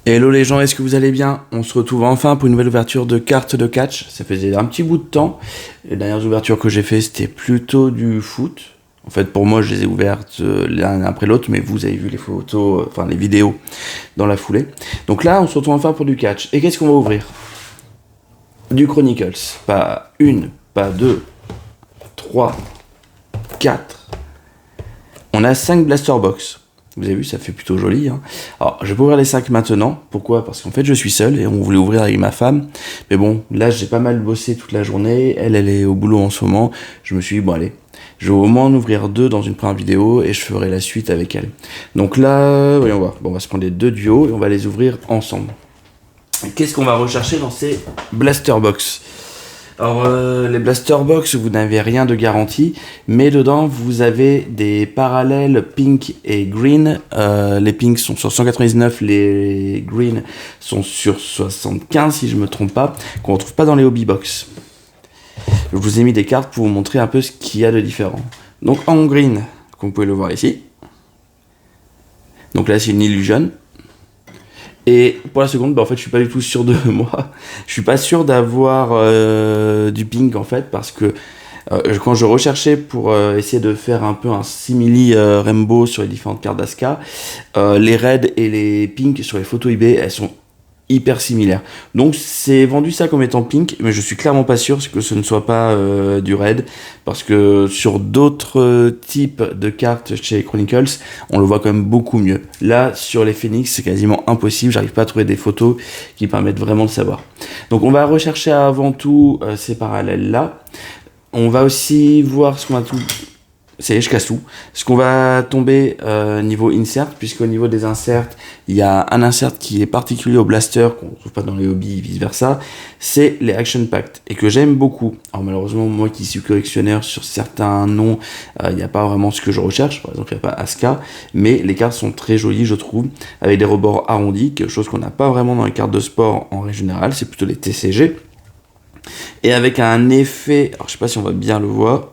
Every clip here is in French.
Hello les gens, est-ce que vous allez bien? On se retrouve enfin pour une nouvelle ouverture de cartes de catch. Ça faisait un petit bout de temps. Les dernières ouvertures que j'ai fait, c'était plutôt du foot. En fait, pour moi, je les ai ouvertes l'un après l'autre, mais vous avez vu les photos, enfin les vidéos dans la foulée. Donc là, on se retrouve enfin pour du catch. Et qu'est-ce qu'on va ouvrir? Du Chronicles. Pas une, pas deux, trois, quatre. On a 5 Blaster Box. Vous avez vu, ça fait plutôt joli. Hein. Alors, je vais pas ouvrir les 5 maintenant. Pourquoi? Parce qu'en fait, je suis seul et on voulait ouvrir avec ma femme. Mais bon, là, j'ai pas mal bossé toute la journée. Elle est au boulot en ce moment. Je me suis dit, bon, allez, je vais au moins en ouvrir 2 dans une première vidéo et je ferai la suite avec elle. Donc là, voyons voir. Bon, on va se prendre les 2 duos et on va les ouvrir ensemble. Qu'est-ce qu'on va rechercher dans ces Blaster Box? Alors, les Blaster Box, vous n'avez rien de garanti, mais dedans, vous avez des parallèles pink et green. Les pink sont sur 199, les green sont sur 75, si je me trompe pas, qu'on ne retrouve pas dans les hobby box. Je vous ai mis des cartes pour vous montrer un peu ce qu'il y a de différent. Donc, en green, comme vous pouvez le voir ici. Donc là, c'est une illusion. Et pour la seconde, en fait, je suis pas du tout sûr de moi. Je suis pas sûr d'avoir du pink en fait, parce que quand je recherchais pour essayer de faire un peu un simili rainbow sur les différentes cartes d'Aska, les red et les pink sur les photos eBay, elles sont hyper similaires. Donc c'est vendu ça comme étant pink, mais je suis clairement pas sûr que ce ne soit pas du red, parce que sur d'autres types de cartes chez Chronicles, on le voit quand même beaucoup mieux. Là, sur les Phoenix, c'est quasiment impossible, j'arrive pas à trouver des photos qui permettent vraiment de savoir. Donc on va rechercher avant tout ces parallèles-là. On va aussi voir ce qu'on va tout... C'est je casse tout. Ce qu'on va tomber niveau insert, puisqu'au niveau des inserts, il y a un insert qui est particulier au blaster, qu'on ne trouve pas dans les hobbies, vice versa, c'est les Action Pact, et que j'aime beaucoup. Alors malheureusement, moi qui suis collectionneur, sur certains noms, il n'y a pas vraiment ce que je recherche, par exemple il n'y a pas Aska, mais les cartes sont très jolies je trouve, avec des rebords arrondis, quelque chose qu'on n'a pas vraiment dans les cartes de sport en règle générale, c'est plutôt les TCG, et avec un effet, alors je sais pas si on va bien le voir,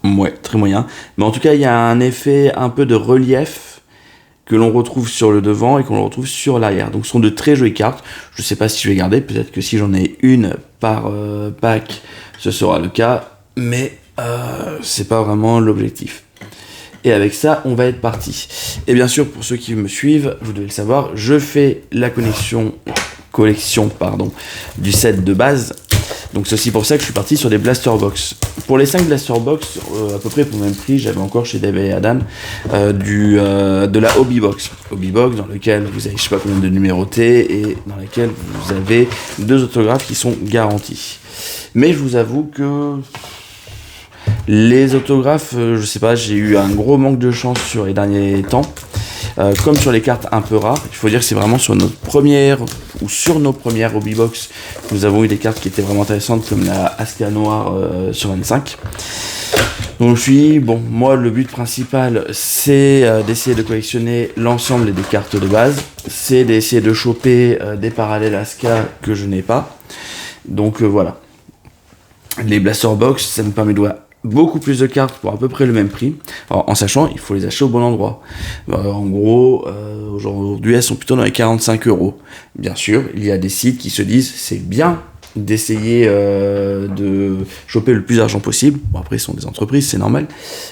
ouais, très moyen. Mais en tout cas, il y a un effet un peu de relief que l'on retrouve sur le devant et qu'on retrouve sur l'arrière. Donc ce sont de très jolies cartes. Je ne sais pas si je vais garder. Peut-être que si j'en ai une par pack, ce sera le cas. Mais c'est pas vraiment l'objectif. Et avec ça, on va être parti. Et bien sûr, pour ceux qui me suivent, vous devez le savoir, je fais la collection du set de base. Donc c'est aussi pour ça que je suis parti sur des Blaster Box. Pour les 5 Blaster Box, à peu près pour le même prix, j'avais encore chez David et Adam de la Hobby Box. Hobby Box dans lequel vous avez je sais pas combien de numérotés et dans laquelle vous avez 2 autographes qui sont garantis. Mais je vous avoue que les autographes, je sais pas, j'ai eu un gros manque de chance sur les derniers temps. Comme sur les cartes un peu rares, il faut dire que c'est vraiment sur notre première ou sur nos premières hobby box que nous avons eu des cartes qui étaient vraiment intéressantes comme la Aska Noire sur 25. Donc je me suis dit, bon, moi le but principal c'est d'essayer de collectionner l'ensemble des cartes de base, c'est d'essayer de choper des parallèles Aska que je n'ai pas. Donc voilà. Les Blaster Box, ça me permet de voir beaucoup plus de cartes pour à peu près le même prix. Alors, en sachant, il faut les acheter au bon endroit. En gros, aujourd'hui, elles sont plutôt dans les 45 €. Bien sûr, il y a des sites qui se disent c'est bien d'essayer de choper le plus d'argent possible. Bon, après, ce sont des entreprises, c'est normal.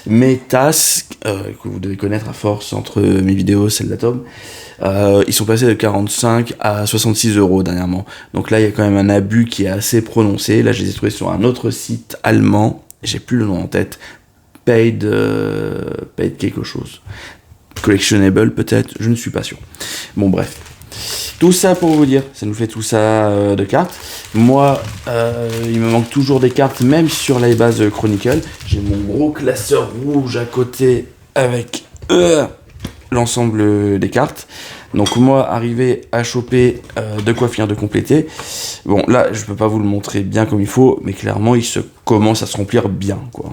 Mais TAS, que vous devez connaître à force entre mes vidéos, celle d'Atom, ils sont passés de 45 à 66 € dernièrement. Donc là, il y a quand même un abus qui est assez prononcé. Là, je les ai trouvés sur un autre site allemand. J'ai plus le nom en tête, paid quelque chose, collectionnable peut-être, je ne suis pas sûr. Bon bref, tout ça pour vous dire, ça nous fait tout ça de cartes. Moi, il me manque toujours des cartes, même sur les bases Chronicle. J'ai mon gros classeur rouge à côté avec l'ensemble des cartes. Donc moi, arriver à choper de quoi finir de compléter. Bon, là, je peux pas vous le montrer bien comme il faut, mais clairement, il se commence à se remplir bien, quoi.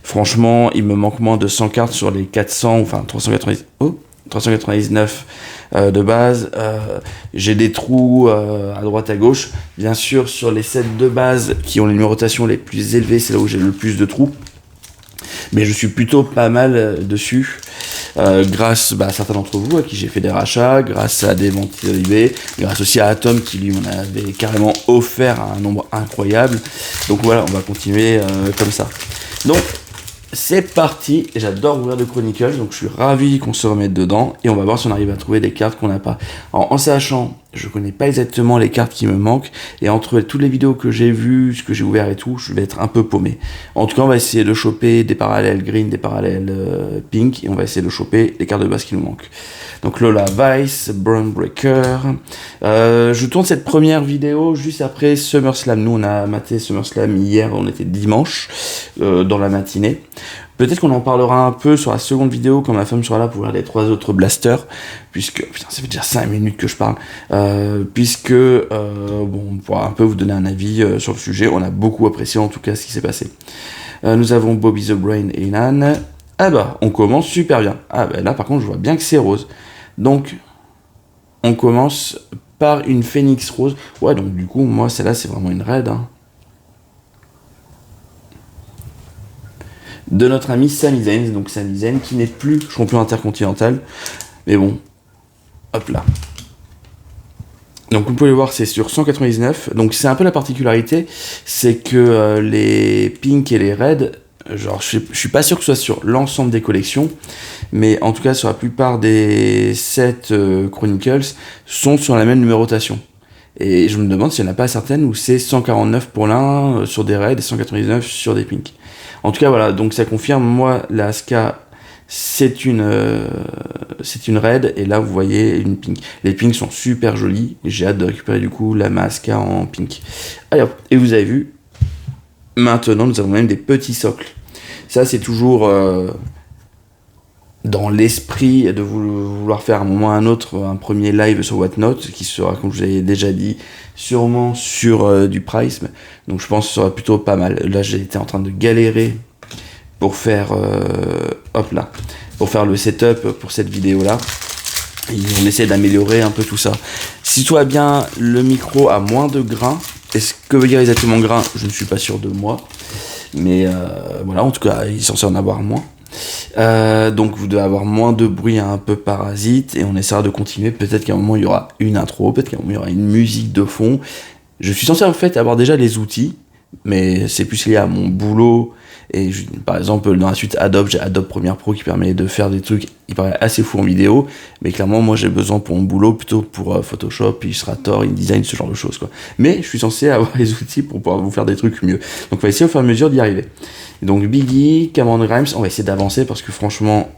Franchement, il me manque moins de 100 cartes sur les 400, enfin 399 de base. J'ai des trous à droite à gauche. Bien sûr, sur les sets de base qui ont les numérotations les plus élevées, c'est là où j'ai le plus de trous. Mais je suis plutôt pas mal dessus. grâce à certains d'entre vous à qui j'ai fait des rachats, grâce à des ventes eBay, grâce aussi à Atom qui lui m'en avait carrément offert un nombre incroyable. Donc voilà, on va continuer comme ça. Donc c'est parti, j'adore ouvrir de Chronicles, donc je suis ravi qu'on se remette dedans et on va voir si on arrive à trouver des cartes qu'on n'a pas. Alors, en sachant, je connais pas exactement les cartes qui me manquent et entre toutes les vidéos que j'ai vues, ce que j'ai ouvert et tout, je vais être un peu paumé. En tout cas, on va essayer de choper des parallèles green, des parallèles pink et on va essayer de choper les cartes de base qui nous manquent. Donc Lola Vice, Brown Breaker. Je tourne cette première vidéo juste après SummerSlam. Nous, on a maté SummerSlam hier, on était dimanche, dans la matinée. Peut-être qu'on en parlera un peu sur la seconde vidéo quand ma femme sera là pour voir les 3 autres blasters, puisque, putain, ça fait déjà 5 minutes que je parle, on pourra un peu vous donner un avis sur le sujet. On a beaucoup apprécié en tout cas ce qui s'est passé. Nous avons Bobby the Brain et Nan. Ah bah, on commence super bien. Ah bah là par contre je vois bien que c'est rose. Donc, on commence par une Phoenix Rose. Ouais, donc du coup, moi, celle-là, c'est vraiment une raid. Hein. De notre ami Sami Zayn. Donc, Sami Zayn qui n'est plus champion intercontinental. Mais bon, hop là. Donc, vous pouvez voir, c'est sur 199. Donc, c'est un peu la particularité. C'est que les Pink et les Red... Genre, je suis pas sûr que ce soit sur l'ensemble des collections, mais en tout cas sur la plupart des 7 Chronicles sont sur la même numérotation. Et je me demande s'il n'y en a pas certaines où c'est 149 pour l'un sur des raids et 199 sur des pinks. En tout cas voilà, donc ça confirme, moi la Asuka c'est une raid et là vous voyez une pink. Les pinks sont super jolis, j'ai hâte de récupérer du coup la Asuka en pink. Allez hop, et vous avez vu, maintenant nous avons même des petits socles. Ça c'est toujours dans l'esprit de vouloir faire à un moment ou à un autre un premier live sur Whatnot, qui sera, comme je vous l'avais déjà dit, sûrement sur du Prism. Donc je pense que ce sera plutôt pas mal. Là j'ai été en train de galérer pour faire pour faire le setup pour cette vidéo là. Et on essaie d'améliorer un peu tout ça. Si tout va bien, le micro a moins de grains. Est-ce que veut dire exactement grain? Je ne suis pas sûr de moi. Mais voilà, en tout cas, il est censé en avoir moins. Donc vous devez avoir moins de bruit un peu parasite et on essaiera de continuer. Peut-être qu'à un moment il y aura une intro, peut-être qu'à un moment il y aura une musique de fond. Je suis censé en fait avoir déjà les outils, mais c'est plus lié à mon boulot. Et par exemple dans la suite Adobe, j'ai Adobe Premiere Pro qui permet de faire des trucs, il paraît assez fou en vidéo, mais clairement moi j'ai besoin pour mon boulot plutôt pour Photoshop, Illustrator, InDesign, ce genre de choses quoi. Mais je suis censé avoir les outils pour pouvoir vous faire des trucs mieux. Donc on va essayer au fur et à mesure d'y arriver. Donc Biggie, Cameron Grimes, on va essayer d'avancer parce que franchement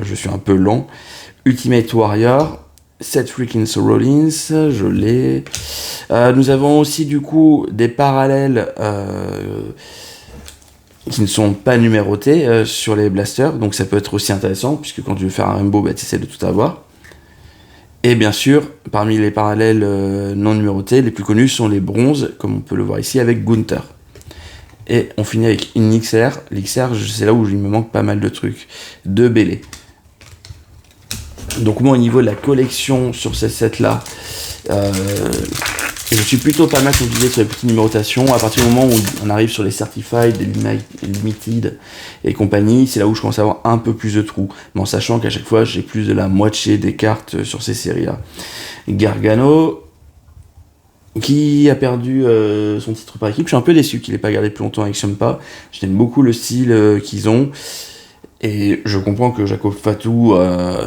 je suis un peu lent. Ultimate Warrior, Seth Freaking Rollins, je l'ai. Nous avons aussi du coup des parallèles qui ne sont pas numérotés sur les blasters, donc ça peut être aussi intéressant, puisque quand tu veux faire un rainbow, tu essaies de tout avoir. Et bien sûr, parmi les parallèles non numérotés, les plus connus sont les bronzes, comme on peut le voir ici avec Gunther. Et on finit avec une XR. L'XR, c'est là où il me manque pas mal de trucs. De Bélé. Donc moi, au niveau de la collection sur ces sets-là, je suis plutôt pas mal, comme je disais, sur les petites numérotations. À partir du moment où on arrive sur les Certified, les Limited et compagnie, c'est là où je commence à avoir un peu plus de trous. Mais en sachant qu'à chaque fois, j'ai plus de la moitié des cartes sur ces séries-là. Gargano, qui a perdu son titre par équipe. Je suis un peu déçu qu'il n'ait pas gardé plus longtemps avec Ciampa. J'aime beaucoup le style qu'ils ont. Et je comprends que Jacob Fatou,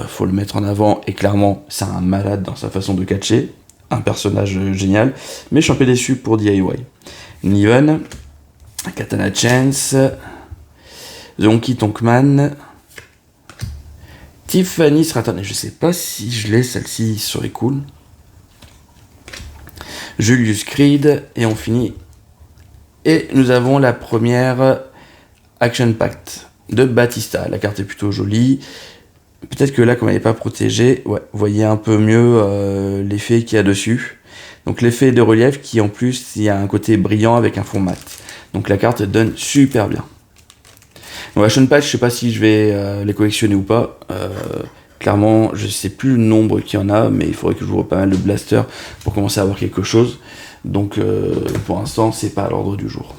faut le mettre en avant. Et clairement, c'est un malade dans sa façon de catcher. Un personnage génial. Mais je suis un peu déçu pour DIY. Niven, Katana Chance, Zonky Tonkman, Tiffany Stratton. Je sais pas si je l'ai, celle-ci serait cool. Julius Creed, et on finit. Et nous avons la première Action Pact de Batista. La carte est plutôt jolie. Peut-être que là, comme elle n'est pas protégée, ouais, vous voyez un peu mieux l'effet qu'il y a dessus. Donc l'effet de relief qui en plus, il y a un côté brillant avec un fond mat. Donc la carte donne super bien. Donc Action Pact, je sais pas si je vais les collectionner ou pas. Clairement, je sais plus le nombre qu'il y en a, mais il faudrait que je vois pas mal de blasters pour commencer à avoir quelque chose. Donc pour l'instant, c'est pas à l'ordre du jour.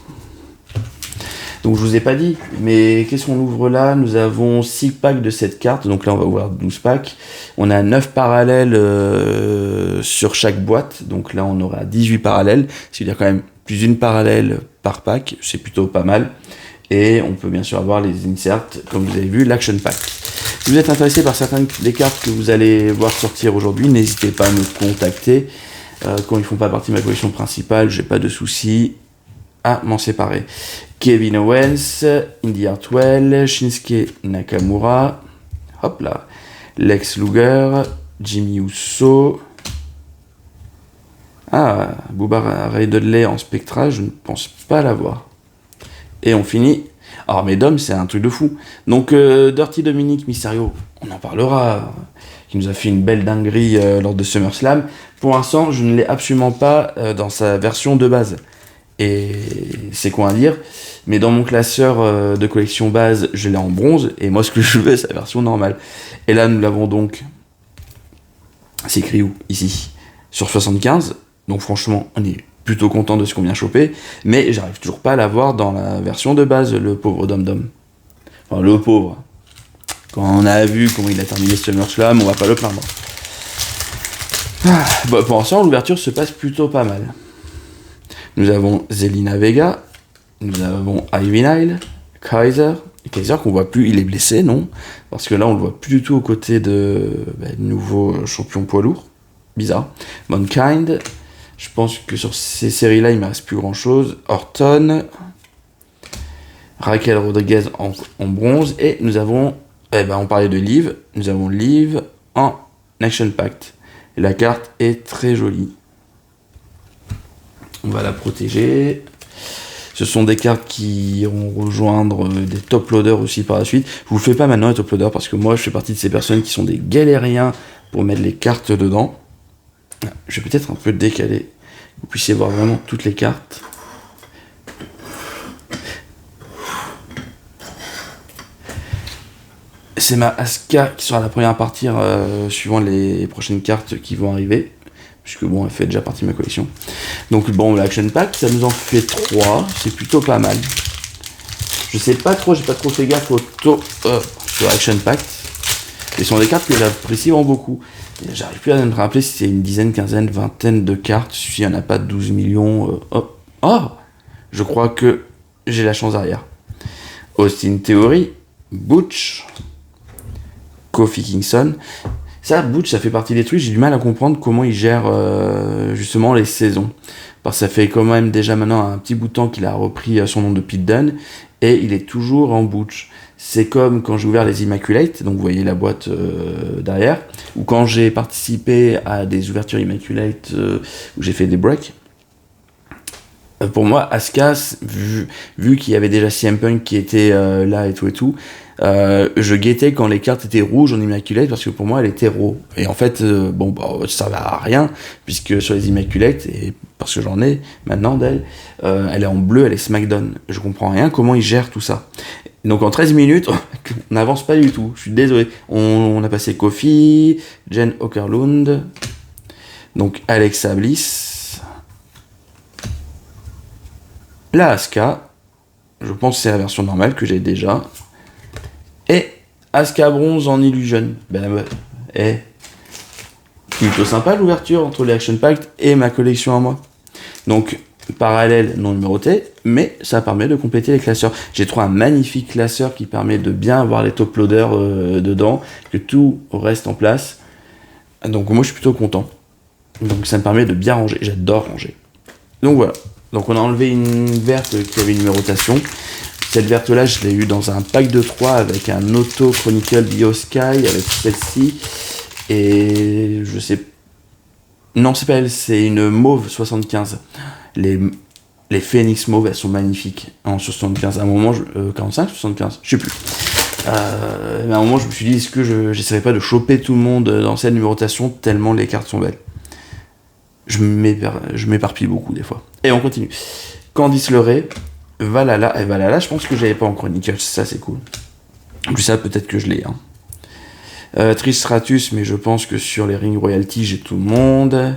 Donc je vous ai pas dit, mais qu'est-ce qu'on ouvre là? Nous avons 6 packs de cette carte, donc là on va ouvrir 12 packs. On a 9 parallèles sur chaque boîte, donc là on aura 18 parallèles, c'est-à-dire quand même plus d'une parallèle par pack, c'est plutôt pas mal. Et on peut bien sûr avoir les inserts, comme vous avez vu, l'action pack. Si vous êtes intéressé par certaines des cartes que vous allez voir sortir aujourd'hui, n'hésitez pas à me contacter. Quand ils font pas partie de ma collection principale, j'ai pas de soucis à m'en séparer. Kevin Owens, Indy Hartwell, Shinsuke Nakamura, hop là, Lex Luger, Jimmy Uso, Bubba Ray Dudley en spectra, je ne pense pas l'avoir. Et on finit. Alors, mes Dom, c'est un truc de fou. Donc, Dirty Dominic Mysterio, on en parlera, qui nous a fait une belle dinguerie lors de SummerSlam. Pour l'instant, je ne l'ai absolument pas dans sa version de base. Et c'est quoi à dire, mais dans mon classeur de collection base, je l'ai en bronze, et moi, ce que je veux, c'est la version normale. Et là, nous l'avons donc, c'est écrit où? Ici, sur 75. Donc, franchement, on est plutôt content de ce qu'on vient choper, mais j'arrive toujours pas à l'avoir dans la version de base, le pauvre Dom Dom. Enfin, le pauvre. Quand on a vu comment il a terminé ce SummerSlam, on va pas le plaindre. Bon, pour l'instant, l'ouverture se passe plutôt pas mal. Nous avons Zelina Vega, nous avons Ivy Nile, Kaiser qu'on voit plus, il est blessé, non? Parce que là, on le voit plus du tout aux côtés de nouveau champion poids lourd. Bizarre. Mankind. Je pense que sur ces séries-là, il ne me reste plus grand-chose. Orton, Raquel Rodriguez en bronze, et nous avons, on parlait de Liv, nous avons Liv en Action Pact. Et la carte est très jolie. On va la protéger. Ce sont des cartes qui vont rejoindre des top loaders aussi par la suite. Je vous le fais pas maintenant les top loaders parce que moi je fais partie de ces personnes qui sont des galériens pour mettre les cartes dedans. Je vais peut-être un peu décaler, que vous puissiez voir vraiment toutes les cartes. C'est ma Asuka qui sera la première à partir suivant les prochaines cartes qui vont arriver. Puisque bon, elle fait déjà partie de ma collection. Donc bon, l'Action Pack, ça nous en fait 3. C'est plutôt pas mal. Je sais pas trop, j'ai pas trop fait gaffe sur Action Pack. Ce sont des cartes que j'apprécie vraiment beaucoup. J'arrive plus à me rappeler si c'est une dizaine, quinzaine, vingtaine de cartes. S'il n'y en a pas 12 millions. Je crois que j'ai la chance arrière. Austin Theory, Butch, Kofi Kingston. Ça, Butch, ça fait partie des trucs, j'ai du mal à comprendre comment il gère justement les saisons. Parce que ça fait quand même déjà maintenant un petit bout de temps qu'il a repris son nom de Pete Dunne, et il est toujours en Butch. C'est comme quand j'ai ouvert les Immaculate, donc vous voyez la boîte derrière, ou quand j'ai participé à des ouvertures Immaculate où j'ai fait des breaks. Pour moi, Asuka, vu qu'il y avait déjà CM Punk qui était là et tout, je guettais quand les cartes étaient rouges en Immaculate parce que pour moi elle était raw. Et en fait, ça va à rien puisque sur les Immaculate, et parce que j'en ai maintenant d'elle, elle est en bleu, elle est SmackDown. Je comprends rien comment ils gèrent tout ça. Donc en 13 minutes, on n'avance pas du tout. Je suis désolé. On a passé Kofi, Jen Okerlund, donc Alexa Bliss. La Asuka, je pense que c'est la version normale que j'ai déjà. Et Asuka bronze en Illusion. Plutôt sympa l'ouverture entre les Action Pact et ma collection à moi. Donc, parallèle non numéroté, mais ça permet de compléter les classeurs. J'ai trouvé un magnifique classeur qui permet de bien avoir les top loaders dedans, que tout reste en place. Donc moi je suis plutôt content. Donc ça me permet de bien ranger. J'adore ranger. Donc voilà. Donc on a enlevé une verte qui avait une numérotation. Cette verte là je l'ai eu dans un pack de 3 avec un Auto Chronicle Bio Sky avec celle-ci. Et je sais... Non c'est pas elle, c'est une mauve 75. Les Phoenix mauves elles sont magnifiques. Sur 75, à un moment, 45, 75, je sais plus. Mais à un moment je me suis dit est-ce que j'essaierais pas de choper tout le monde dans cette numérotation tellement les cartes sont belles. Je m'éparpille beaucoup des fois. Et on continue. Candice LeRae, Valhalla. Et Valhalla, je pense que j'avais pas en Chronicles, ça c'est cool. En plus ça, peut-être que je l'ai. Trish Stratus, mais je pense que sur les Ring Royalty, j'ai tout le monde.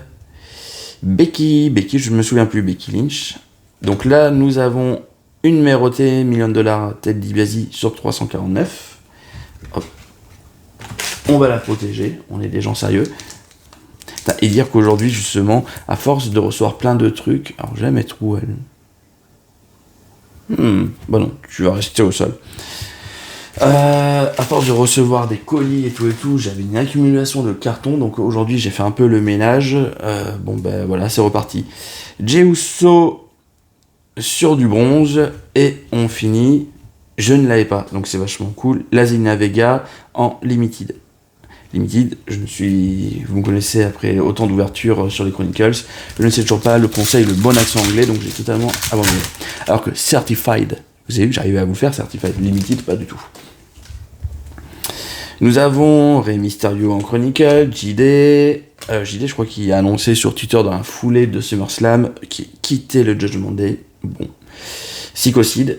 Becky, je me souviens plus, Becky Lynch. Donc là, nous avons une numérotée, million de dollars, Ted DiBiase sur 349. Hop. On va la protéger, on est des gens sérieux. Et dire qu'aujourd'hui, justement, à force de recevoir plein de trucs, alors je vais la mettre où elle bah non, tu vas rester au sol. À force de recevoir des colis et tout, j'avais une accumulation de cartons, donc aujourd'hui j'ai fait un peu le ménage. Bon ben voilà, c'est reparti. Jey Uso sur du bronze, et on finit. Je ne l'avais pas, donc c'est vachement cool. La Zelina Vega en limited. Limited, vous me connaissez après autant d'ouvertures sur les Chronicles, je ne sais toujours pas le conseil, le bon accent anglais, donc j'ai totalement abandonné. Alors que Certified, vous avez vu, j'arrivais à vous faire Certified, Limited, pas du tout. Nous avons Rey Mysterio en Chronicle, JD, je crois qu'il a annoncé sur Twitter dans la foulée de SummerSlam qu'il quittait le Judgment Day. Bon. Psychocide,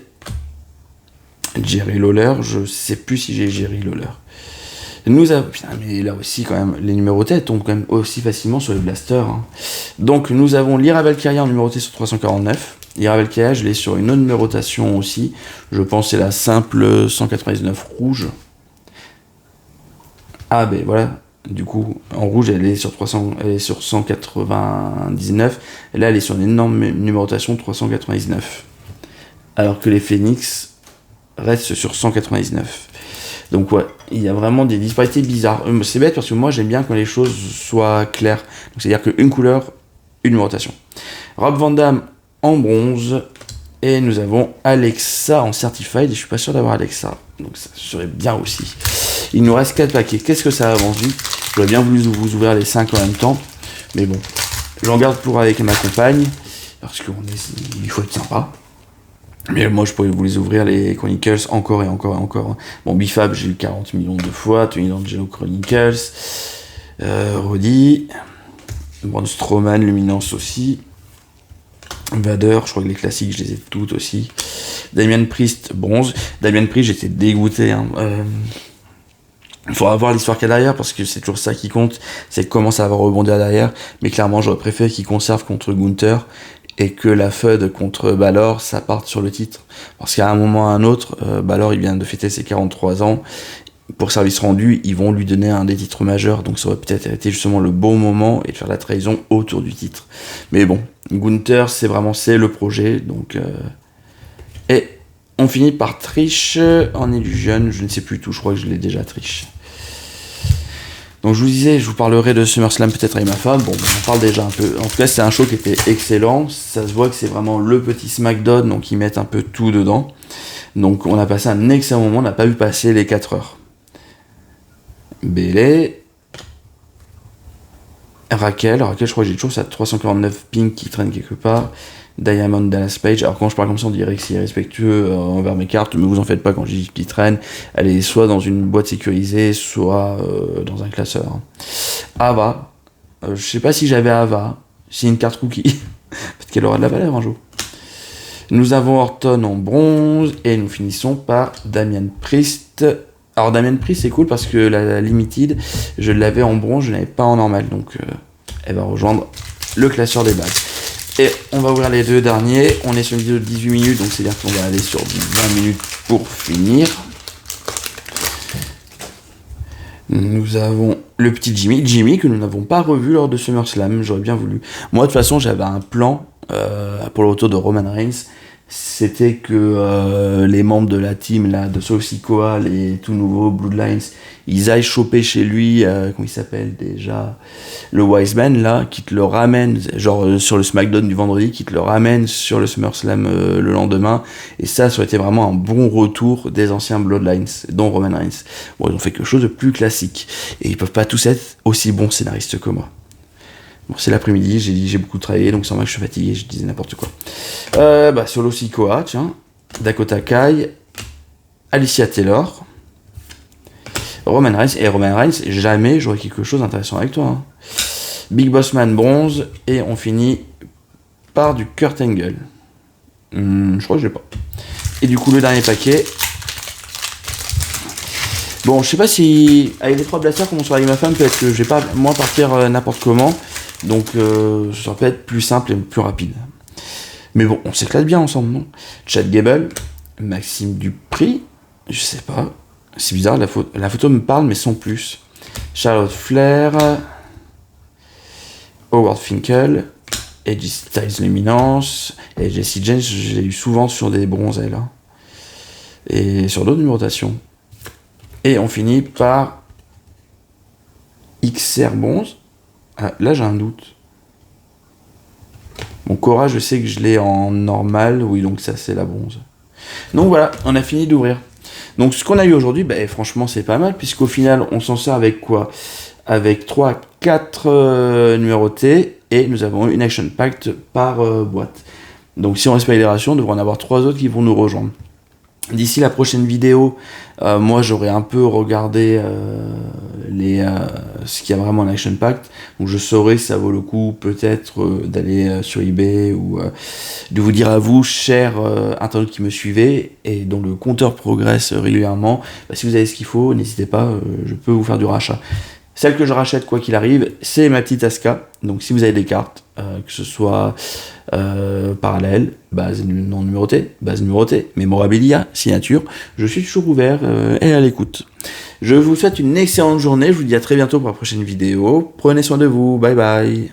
Jerry Lawler, je sais plus si j'ai Jerry Lawler. Nous avons... Putain, mais là aussi, quand même, les numérotés tombent quand même aussi facilement sur les blasters. Hein. Donc, nous avons Lyra Valkyria en numéroté sur 349. Lyra Valkyria, je l'ai sur une autre numérotation aussi. Je pense que c'est la simple 199 rouge. Ah, ben voilà. Du coup, en rouge, elle est sur 199. Et là, elle est sur une énorme numérotation 399. Alors que les Phoenix restent sur 199. Donc ouais, il y a vraiment des disparités bizarres. C'est bête parce que moi j'aime bien quand les choses soient claires. Donc c'est-à-dire qu'une couleur, une numérotation. Rob Van Dam en bronze. Et nous avons Alexa en certified. Et je suis pas sûr d'avoir Alexa. Donc ça serait bien aussi. Il nous reste 4 paquets. Qu'est-ce que ça a vendu ? J'aurais bien voulu vous ouvrir les 5 en même temps. Mais bon, j'en garde pour avec ma compagne. Parce qu'il faut être sympa. Mais moi je pourrais vous les ouvrir, les Chronicles, encore et encore et encore. Bon, Bifab, j'ai eu 40 millions de fois, Tony D'Angelo Chronicles, Roddy, Braun Strowman, Luminance aussi, Vader, je crois que les classiques, je les ai toutes aussi. Damien Priest, bronze. Damien Priest, j'étais dégoûté. Hein. Il faudra voir l'histoire qu'il y a derrière, parce que c'est toujours ça qui compte, c'est comment ça va rebondir derrière. Mais clairement, j'aurais préféré qu'il conserve contre Gunther, et que la feud contre Balor, ça parte sur le titre. Parce qu'à un moment ou à un autre, Balor, il vient de fêter ses 43 ans. Pour service rendu, ils vont lui donner un des titres majeurs. Donc ça aurait peut-être été justement le bon moment et de faire la trahison autour du titre. Mais bon, Gunther, c'est le projet. Donc, et on finit par Trish en Illusion. Je ne sais plus tout, je crois que je l'ai déjà Trish. Donc je vous disais, je vous parlerai de SummerSlam peut-être avec ma femme. Bon, on en parle déjà un peu. En tout cas, c'est un show qui était excellent. Ça se voit que c'est vraiment le petit SmackDown, donc ils mettent un peu tout dedans. Donc on a passé un excellent moment, on n'a pas vu passer les 4 heures. Bayley. Raquel, je crois que j'ai toujours ça 349 ping qui traîne quelque part. Diamond Dallas Page. Alors quand je parle comme ça, on dirait que c'est irrespectueux envers mes cartes, mais vous en faites pas quand je dis qu'il traîne. Elle est soit dans une boîte sécurisée, soit dans un classeur. Ava. Je sais pas si j'avais Ava. C'est une carte cookie. Peut-être qu'elle aura de la valeur un jour. Nous avons Orton en bronze et nous finissons par Damien Priest. Alors Damien Priest c'est cool parce que la Limited, je l'avais en bronze, je l'avais pas en normal, donc elle va rejoindre le classeur des bases. Et on va ouvrir les 2 derniers. On est sur une vidéo de 18 minutes, donc c'est-à-dire qu'on va aller sur 20 minutes pour finir. Nous avons le petit Jimmy que nous n'avons pas revu lors de SummerSlam, j'aurais bien voulu. Moi de toute façon j'avais un plan pour le retour de Roman Reigns. C'était que les membres de la team là, de Solo Sikoa, les tout nouveaux Bloodlines, ils aillent choper chez lui, comment il s'appelle déjà, le Wiseman là, qui te le ramène, genre sur le SmackDown du vendredi, qui te le ramène sur le SummerSlam le lendemain, et ça aurait été vraiment un bon retour des anciens Bloodlines, dont Roman Reigns. Bon, ils ont fait quelque chose de plus classique, et ils peuvent pas tous être aussi bons scénaristes que moi. Bon, c'est l'après-midi, j'ai beaucoup travaillé, donc sans moi que je suis fatigué, je disais n'importe quoi. Solo Sikoa, tiens, Dakota Kai, Alicia Taylor, Roman Reigns, et Roman Reigns, jamais j'aurais quelque chose d'intéressant avec toi. Hein. Big Boss Man bronze, et on finit par du Kurt Angle. Je crois que je l'ai pas. Et du coup, le dernier paquet. Bon, je sais pas si, avec les 3 blasters, comme on sera avec ma femme, peut-être que je vais pas, moi, partir n'importe comment. Donc, ça peut être plus simple et plus rapide. Mais bon, on s'éclate bien ensemble, non? Chad Gable, Maxime Dupri, je sais pas. C'est bizarre, la photo me parle, mais sans plus. Charlotte Flair, Howard Finkel, AJ Styles Luminance, et Jessie James, je l'ai eu souvent sur des bronzes, elle. Hein. Et sur d'autres numérotations. Et on finit par XR bronze. Ah, là, j'ai un doute. Bon, Cora, je sais que je l'ai en normal. Oui, donc ça, c'est la bronze. Donc voilà, on a fini d'ouvrir. Donc ce qu'on a eu aujourd'hui, franchement, c'est pas mal, puisqu'au final, on s'en sort avec quoi? Avec 3, 4 numérotés, et nous avons une action pack par boîte. Donc si on respecte les rations, on devrait en avoir 3 autres qui vont nous rejoindre. D'ici la prochaine vidéo, moi j'aurai un peu regardé ce qu'il y a vraiment en action pack, donc je saurai si ça vaut le coup peut-être d'aller sur eBay ou de vous dire à vous, chers internautes qui me suivez et dont le compteur progresse régulièrement, si vous avez ce qu'il faut, n'hésitez pas, je peux vous faire du rachat. Celle que je rachète, quoi qu'il arrive, c'est ma petite Aska. Donc si vous avez des cartes, que ce soit parallèle, base non numérotée, base numérotée, mémorabilia, signature, je suis toujours ouvert et à l'écoute. Je vous souhaite une excellente journée, je vous dis à très bientôt pour la prochaine vidéo. Prenez soin de vous, bye bye.